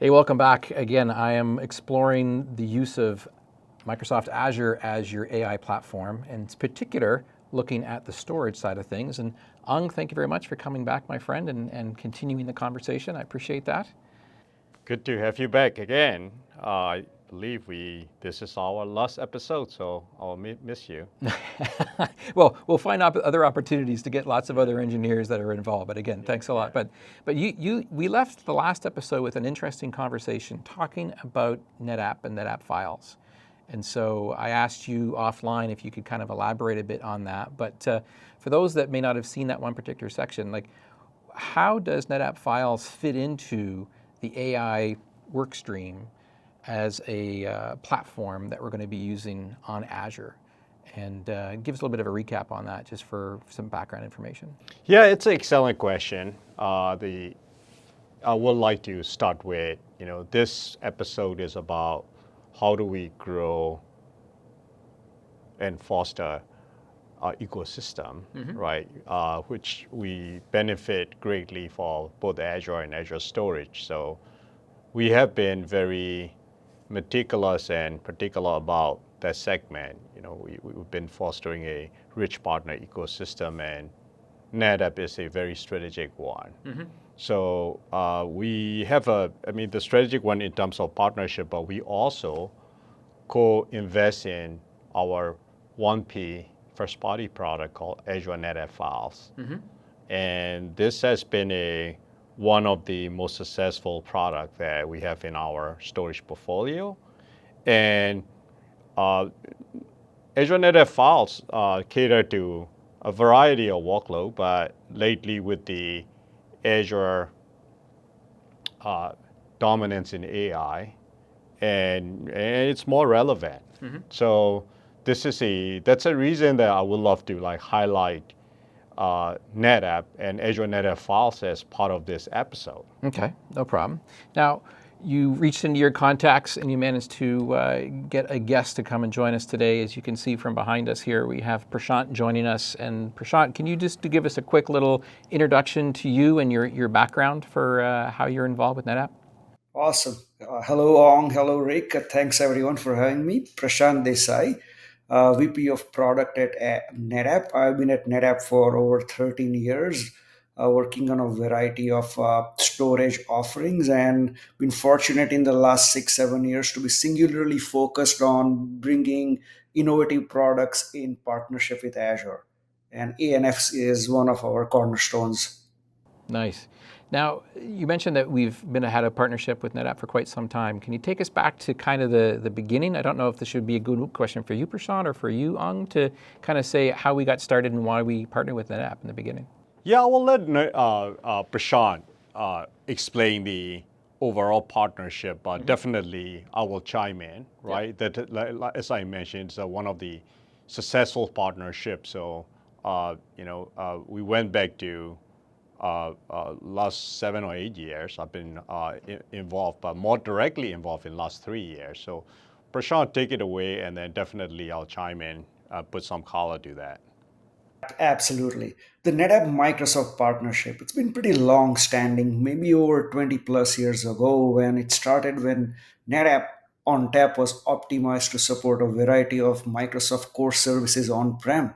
Hey, welcome back. Again, I am exploring the use of Microsoft Azure as your AI platform, and in particular, looking at the storage side of things. And Aung, thank you very much for coming back, my friend, and continuing the conversation. I appreciate that. Good to have you back again. I believe this is our last episode, so I'll miss you. Well, we'll find other opportunities to get lots of other engineers that are involved. But again, thanks a lot. But we left the last episode with an interesting conversation talking about NetApp and NetApp Files. And so I asked you offline if you could kind of elaborate a bit on that. But for those that may not have seen that one particular section, like how does NetApp Files fit into the AI work stream as a platform that we're going to be using on Azure? And give us a little bit of a recap on that, just for some background information. Yeah, it's an excellent question. I would like to start with, this episode is about how do we grow and foster our ecosystem, right? Which we benefit greatly for both Azure and Azure Storage. So we have been very meticulous and particular about that segment. We've been fostering a rich partner ecosystem, and NetApp is a very strategic one. So we have the strategic one in terms of partnership, but we also co-invest in our 1P first-party product called Azure NetApp Files. And this has been one of the most successful products that we have in our storage portfolio. And Azure NetApp Files cater to a variety of workload, but lately with the Azure dominance in AI, and it's more relevant. So that's a reason that I would love to highlight NetApp and Azure NetApp Files as part of this episode. Okay, no problem. Now, you reached into your contacts and you managed to get a guest to come and join us today. As you can see from behind us here, we have Prashant joining us. And Prashant, can you just give us a quick little introduction to you and your background for how you're involved with NetApp? Awesome. Hello, Aung. Hello, Rick. Thanks, everyone, for having me. Prashant Desai, VP of Product at NetApp. I've been at NetApp for over 13 years, working on a variety of storage offerings, and been fortunate in the last 6-7 years to be singularly focused on bringing innovative products in partnership with Azure. And ANF is one of our cornerstones. Nice. Now, you mentioned that we've had a partnership with NetApp for quite some time. Can you take us back to kind of the beginning? I don't know if this should be a good question for you, Prashant, or for you, Aung, to kind of say how we got started and why we partnered with NetApp in the beginning. Yeah, I will let Prashant explain the overall partnership, but definitely I will chime in, right? Yeah. That, as I mentioned, it's one of the successful partnerships. So, we went back to last 7 or 8 years. I've been involved, but more directly involved in the last 3 years. So Prashant, take it away, and then definitely I'll chime in, put some color to that. Absolutely. The NetApp-Microsoft partnership, it's been pretty long standing, maybe over 20 plus years ago when it started, when NetApp on tap was optimized to support a variety of Microsoft core services on-prem.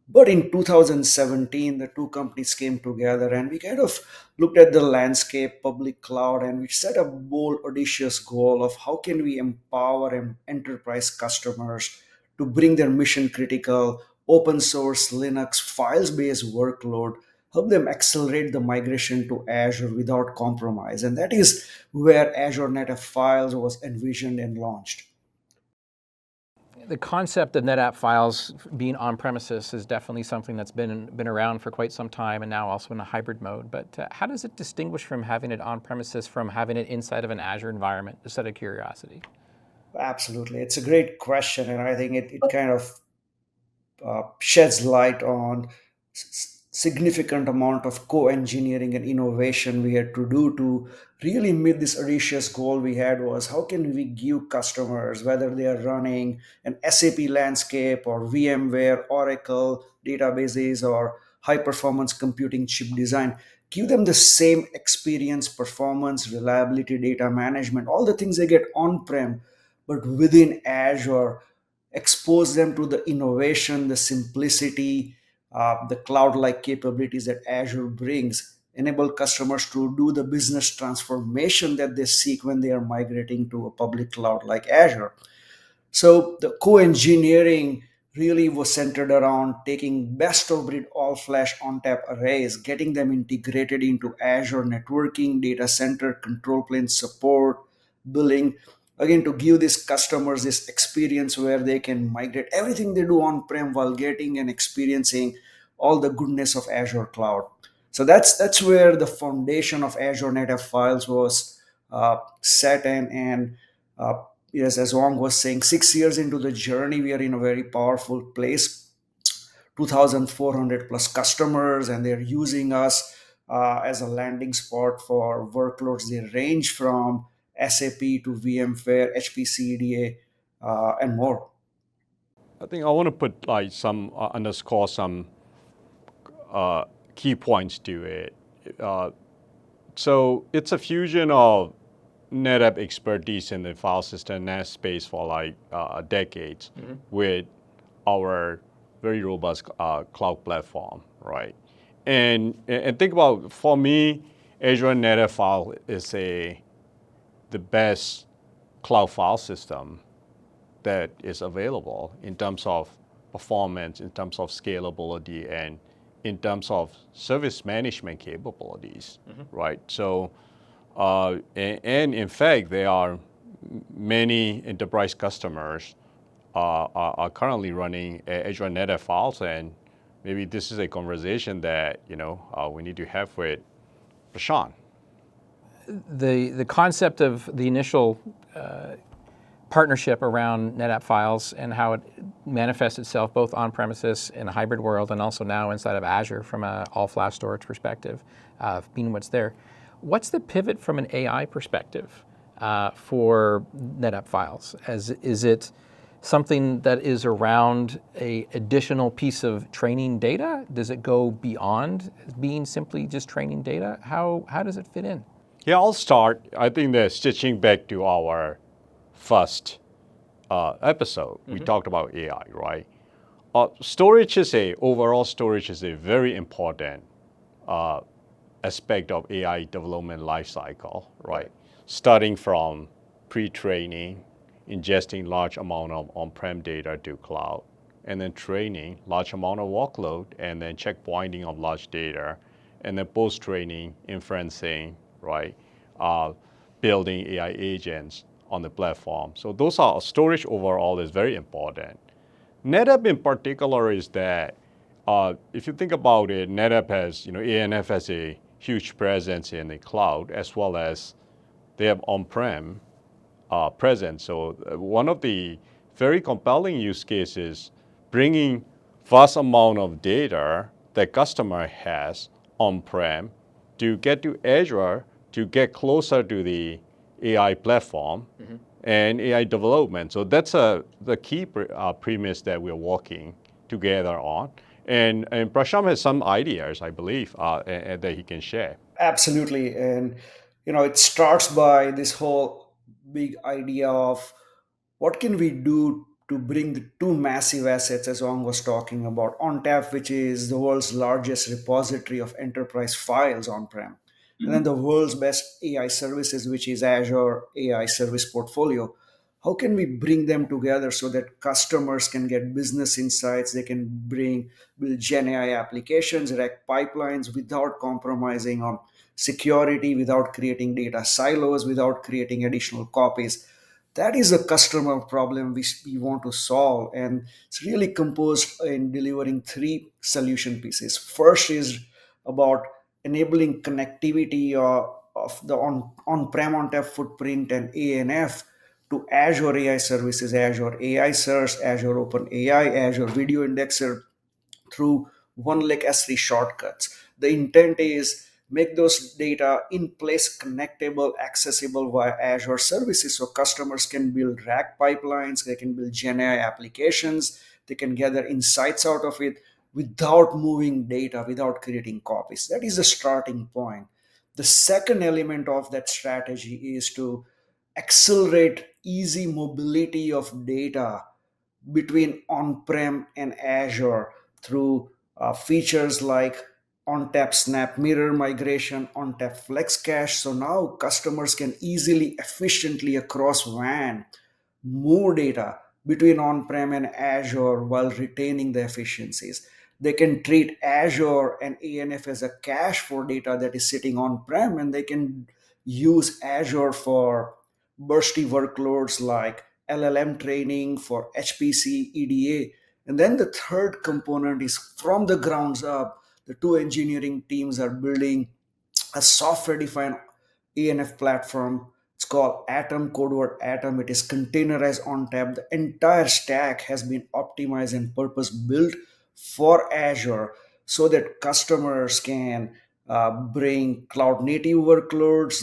But in 2017, the two companies came together and we kind of looked at the landscape, public cloud, and we set a bold, audacious goal of how can we empower enterprise customers to bring their mission critical open source Linux files based workload, help them accelerate the migration to Azure without compromise. And that is where Azure NetApp Files was envisioned and launched. The concept of NetApp Files being on premises is definitely something that's been around for quite some time, and now also in a hybrid mode. But how does it distinguish from having it on premises from having it inside of an Azure environment, just out of curiosity? Absolutely. It's a great question, and I think it kind of sheds light on significant amount of co-engineering and innovation we had to do to really meet this audacious goal we had, was how can we give customers, whether they are running an SAP landscape or VMware, Oracle databases, or high performance computing chip design, give them the same experience, performance, reliability, data management, all the things they get on-prem, but within Azure, expose them to the innovation, the simplicity, the cloud-like capabilities that Azure brings, enable customers to do the business transformation that they seek when they are migrating to a public cloud like Azure. So the co-engineering really was centered around taking best of breed all flash ONTAP arrays, getting them integrated into Azure networking, data center, control plane support, billing, again to give these customers this experience where they can migrate everything they do on-prem while getting and experiencing all the goodness of Azure cloud. So that's where the foundation of Azure NetApp Files was set, and yes, as Wong was saying, 6 years into the journey, we are in a very powerful place. 2,400 plus customers, and they're using us as a landing spot for workloads. They range from SAP to VMware, HPC, and more. I think I want to put like some underscore some key points to it. So it's a fusion of NetApp expertise in the file system NAS space for like decades with our very robust cloud platform, right? And think about, for me, Azure NetApp File is the best cloud file system that is available in terms of performance, in terms of scalability, and in terms of service management capabilities, right? So, and in fact, there are many enterprise customers are currently running Azure NetApp Files, and maybe this is a conversation that we need to have with Prashant. The concept of the initial partnership around NetApp Files and how it manifests itself both on-premises in a hybrid world and also now inside of Azure from an all-flash storage perspective, being what's there. What's the pivot from an AI perspective for NetApp Files? Is it something that is around a additional piece of training data? Does it go beyond being simply just training data? How does it fit in? Yeah, I'll start. I think that stitching back to our first episode, we talked about AI, right? Overall storage is a very important aspect of AI development lifecycle, right? Starting from pre-training, ingesting large amount of on-prem data to cloud, and then training large amount of workload, and then checkpointing of large data, and then post-training, inferencing, right? Building AI agents on the platform. So those are storage overall is very important. NetApp in particular is that if you think about it, NetApp has, ANF has a huge presence in the cloud as well as they have on-prem presence. So one of the very compelling use cases bringing vast amount of data that customer has on-prem to get to Azure to get closer to the AI platform and AI development. So that's the key premise that we're working together on. And Prashant has some ideas, I believe, that he can share. Absolutely. And, it starts by this whole big idea of what can we do to bring the two massive assets, as Ong was talking about, ONTAP, which is the world's largest repository of enterprise files on-prem, and then the world's best AI services, which is Azure AI Service Portfolio. How can we bring them together so that customers can get business insights, they can build Gen AI applications, rack pipelines without compromising on security, without creating data silos, without creating additional copies? That is a customer problem which we want to solve, and it's really composed in delivering three solution pieces. First is about enabling connectivity of the on-prem ONTAP footprint and ANF to Azure AI services, Azure AI Search, Azure Open AI, Azure Video Indexer, through one-click S3 shortcuts. The intent is make those data in place, connectable, accessible via Azure services, so customers can build rack pipelines, they can build Gen AI applications, they can gather insights out of it without moving data, without creating copies. That is the starting point. The second element of that strategy is to accelerate easy mobility of data between on-prem and Azure through features like on-tap SnapMirror migration, on-tap FlexCache. So now customers can easily, efficiently across WAN move data between on-prem and Azure while retaining the efficiencies. They can treat Azure and ANF as a cache for data that is sitting on-prem, and they can use Azure for bursty workloads like LLM training for HPC, EDA. And then the third component is from the grounds up, the two engineering teams are building a software defined ANF platform. It's called Atom, code word Atom. It is containerized on tap. The entire stack has been optimized and purpose built for Azure so that customers can bring cloud native workloads.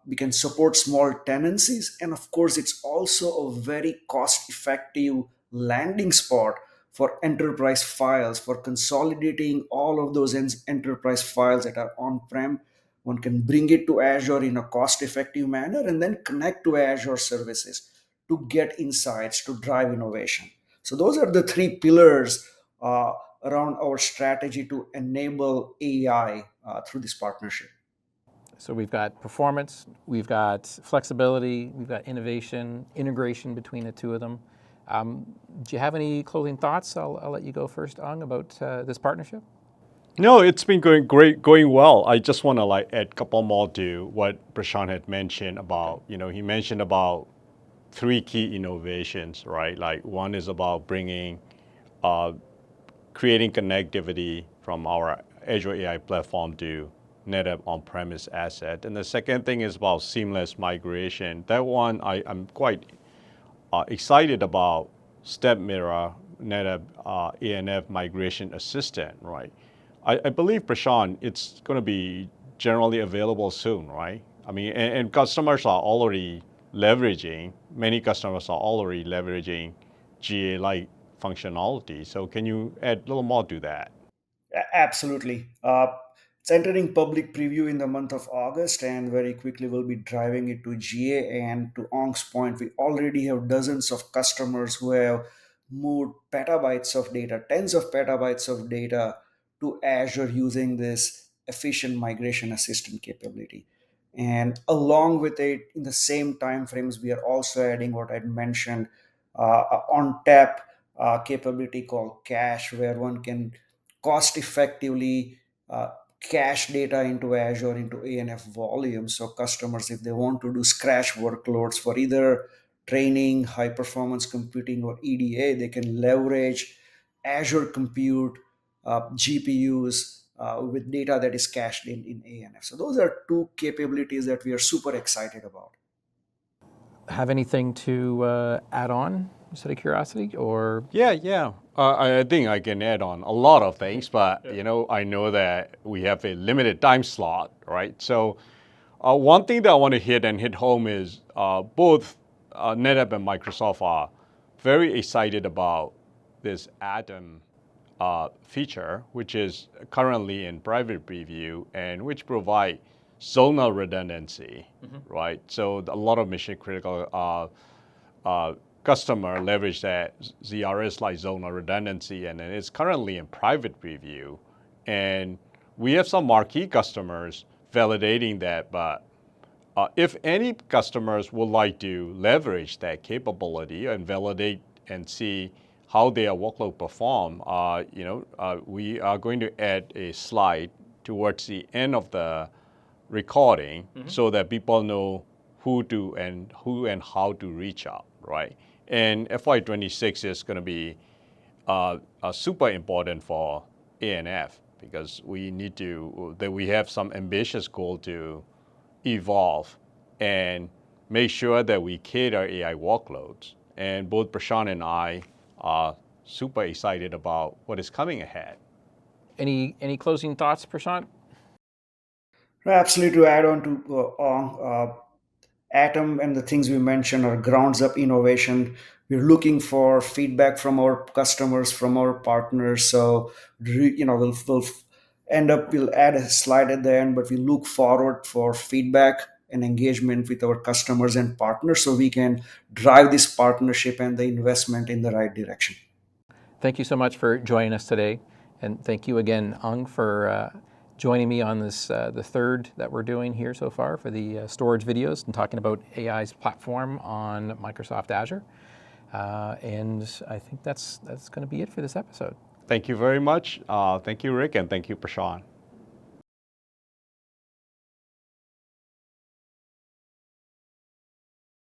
We can support small tenancies, and of course, it's also a very cost effective landing spot for enterprise files, for consolidating all of those enterprise files that are on prem. One can bring it to Azure in a cost effective manner and then connect to Azure services to get insights, to drive innovation. So, those are the three pillars around our strategy to enable AI through this partnership. So we've got performance, we've got flexibility, we've got innovation, integration between the two of them. Do you have any closing thoughts? I'll let you go first, Aung, about this partnership. No, it's been going great, going well. I just want to like add a couple more to what Prashant had mentioned about, he mentioned about three key innovations, right? Like one is about bringing, creating connectivity from our Azure AI platform to NetApp on-premise asset. And the second thing is about seamless migration. That one, I'm quite excited about SnapMirror, NetApp ANF migration assistant, right? I believe, Prashant, it's going to be generally available soon, right? I mean, and customers are already many customers are already leveraging GA-like functionality. So can you add a little more to that? Absolutely. It's entering public preview in the month of August, and very quickly we'll be driving it to GA. And to Ong's point, we already have dozens of customers who have moved petabytes of data, tens of petabytes of data to Azure using this efficient migration assistant capability. And along with it, in the same time frames, we are also adding what I'd mentioned, on tap capability called cache, where one can cost effectively cache data into Azure, into ANF volume. So customers, if they want to do scratch workloads for either training, high performance computing, or EDA, they can leverage Azure compute GPUs with data that is cached in ANF. So those are two capabilities that we are super excited about. Have anything to add on, just out of curiosity, or? Yeah. I think I can add on a lot of things, but I know that we have a limited time slot, right? So one thing that I want to hit home is both NetApp and Microsoft are very excited about this Atom feature, which is currently in private preview and which provide zonal redundancy, right? So a lot of mission critical customer leverage that ZRS like zonal redundancy, and it's currently in private preview. And we have some marquee customers validating that, but if any customers would like to leverage that capability and validate and see how their workload perform, we are going to add a slide towards the end of the recording so that people know who and how to reach out, right? And FY26 is going to be super important for ANF because we have some ambitious goal to evolve and make sure that we cater AI workloads. And both Prashant and I are super excited about what is coming ahead. Any closing thoughts, Prashant? Absolutely, to add on to Atom and the things we mentioned are grounds up innovation. We're looking for feedback from our customers, from our partners. So, we'll end up, we'll add a slide at the end, but we look forward for feedback and engagement with our customers and partners so we can drive this partnership and the investment in the right direction. Thank you so much for joining us today. And thank you again, Aung, for joining me on this, the third that we're doing here so far for the storage videos and talking about AI's platform on Microsoft Azure. And I think that's going to be it for this episode. Thank you very much. Thank you, Rick, and thank you, Prashant.